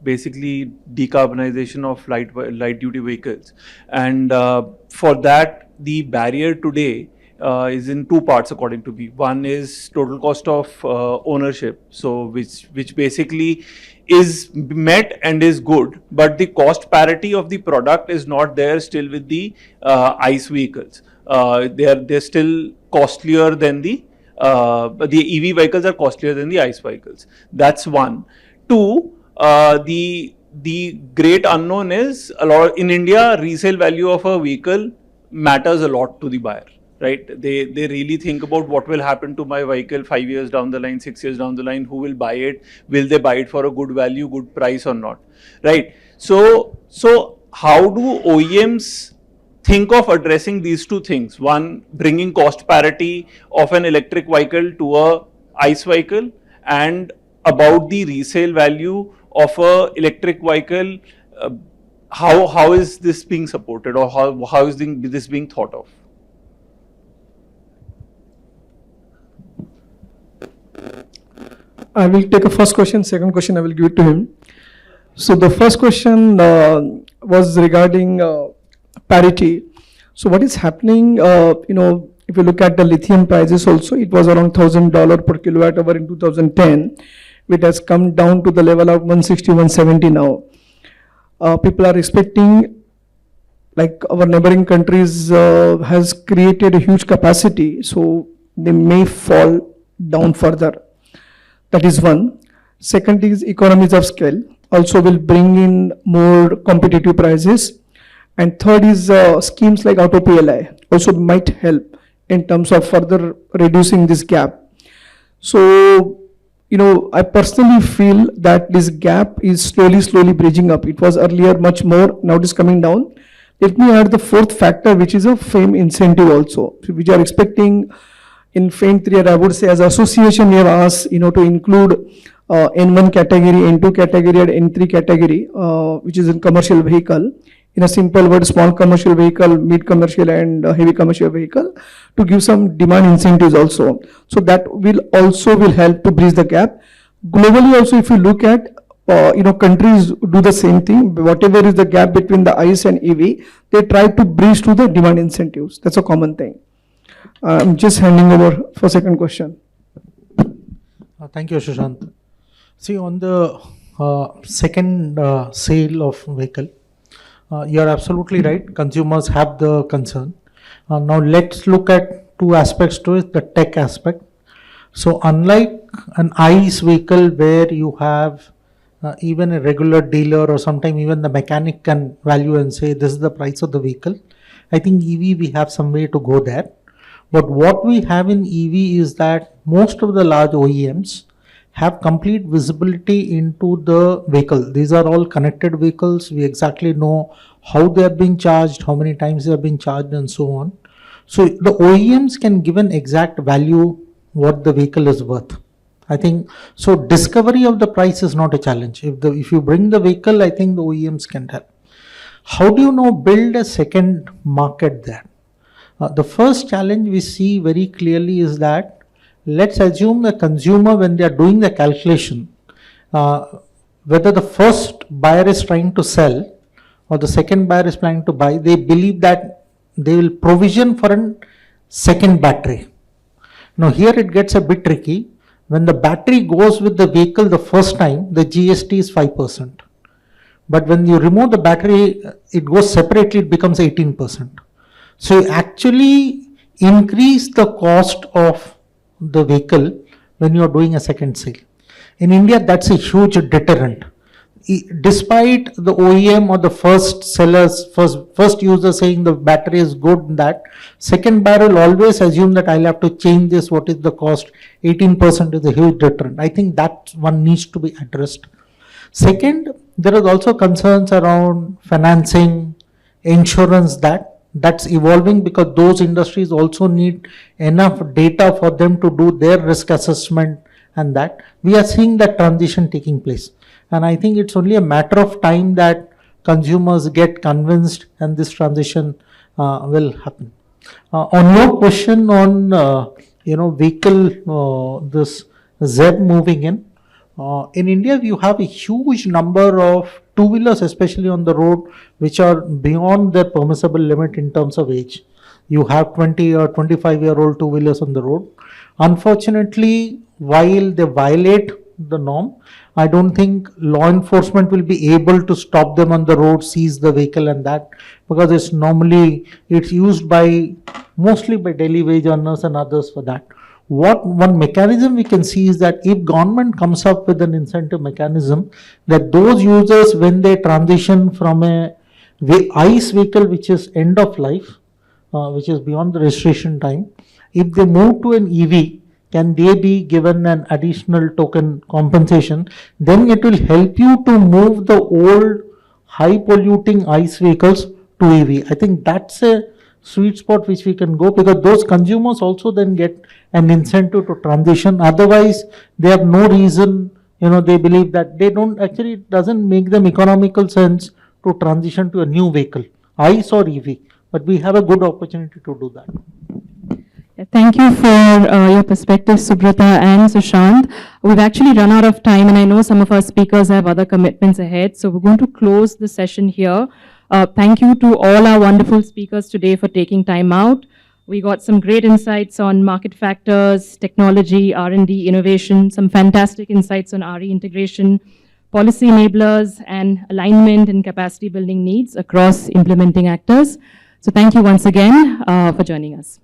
basically decarbonization of light duty vehicles, and for that the barrier today is in two parts according to me. One is total cost of ownership, so which basically is met and is good, but the cost parity of the product is not there still with the ICE vehicles. They're still costlier than the the EV vehicles are costlier than the ICE vehicles. That's one. Two, the great unknown is a lot in India. Resale value of a vehicle matters a lot to the buyer, right? They really think about what will happen to my vehicle 5 years down the line, 6 years down the line. Who will buy it? Will they buy it for a good value, good price or not, right? So how do OEMs think of addressing these two things? One, bringing cost parity of an electric vehicle to a ICE vehicle, and about the resale value of a electric vehicle. How is this being supported, or how is this being thought of? I will take a first question, second question I will give it to him. So the first question was regarding parity. So what is happening, if you look at the lithium prices also, it was around $1,000 per kilowatt hour in 2010. It has come down to the level of 160, 170 now. People are expecting, like our neighboring countries has created a huge capacity, so they may fall down further. That is one. Second is economies of scale, also will bring in more competitive prices. And third is schemes like auto PLI also might help in terms of further reducing this gap. So, I personally feel that this gap is slowly bridging up. It was earlier much more, now it is coming down. Let me add the fourth factor, which is a FAME incentive also, which are expecting in FAME 3, I would say as association we have asked, to include N1 category, N2 category and N3 category, which is in commercial vehicle. In a simple word, small commercial vehicle, mid commercial and heavy commercial vehicle, to give some demand incentives also. So that will help to bridge the gap. Globally also, if you look at, countries do the same thing. Whatever is the gap between the ICE and EV, they try to bridge to the demand incentives. That's a common thing. I'm just handing over for second question. Thank you, Sushant. See, on the second sale of vehicle, you're absolutely right. Consumers have the concern. Now let's look at two aspects to it, the tech aspect. So unlike an ICE vehicle where you have even a regular dealer or sometime even the mechanic can value and say this is the price of the vehicle, I think EV we have some way to go there. But what we have in EV is that most of the large OEMs have complete visibility into the vehicle. These are all connected vehicles. We exactly know how they are being charged, how many times they are being charged and so on. So the OEMs can give an exact value what the vehicle is worth. I think so. Discovery of the price is not a challenge. If you bring the vehicle, I think the OEMs can help. How do you build a second market there? The first challenge we see very clearly is that let's assume the consumer, when they are doing the calculation, whether the first buyer is trying to sell or the second buyer is planning to buy, they believe that they will provision for a second battery. Now here it gets a bit tricky. When the battery goes with the vehicle the first time, the GST is 5%. But when you remove the battery, it goes separately, it becomes 18%. So you actually increase the cost of the vehicle when you are doing a second sale. In India, that's a huge deterrent. Despite the OEM or the first sellers, first user saying the battery is good, that second buyer will always assume that I'll have to change this, what is the cost, 18% is a huge deterrent. I think that one needs to be addressed. Second, there is also concerns around financing, insurance, that's evolving because those industries also need enough data for them to do their risk assessment, and that we are seeing that transition taking place. And I think it's only a matter of time that consumers get convinced and this transition will happen. On your question on vehicle, this ZEB moving in India you have a huge number of two-wheelers, especially on the road, which are beyond their permissible limit in terms of age. You have 20 or 25-year-old two-wheelers on the road. Unfortunately, while they violate the norm, I don't think law enforcement will be able to stop them on the road, seize the vehicle and that, because it's used mostly by daily wage earners and others for that. What one mechanism we can see is that if government comes up with an incentive mechanism, that those users, when they transition from a ICE vehicle which is end of life, which is beyond the registration time, if they move to an EV, can they be given an additional token compensation? Then it will help you to move the old high polluting ICE vehicles to EV. I think that's a sweet spot which we can go, because those consumers also then get an incentive to transition. Otherwise, they have no reason, they believe that they don't, actually it doesn't make them economical sense to transition to a new vehicle, ICE or EV. But we have a good opportunity to do that. Thank you for your perspective, Subrata and Sushant. We've actually run out of time, and I know some of our speakers have other commitments ahead, so we're going to close the session here. Thank you to all our wonderful speakers today for taking time out. We got some great insights on market factors, technology, R&D, innovation, some fantastic insights on RE integration, policy enablers, and alignment and capacity building needs across implementing actors. So thank you once again for joining us.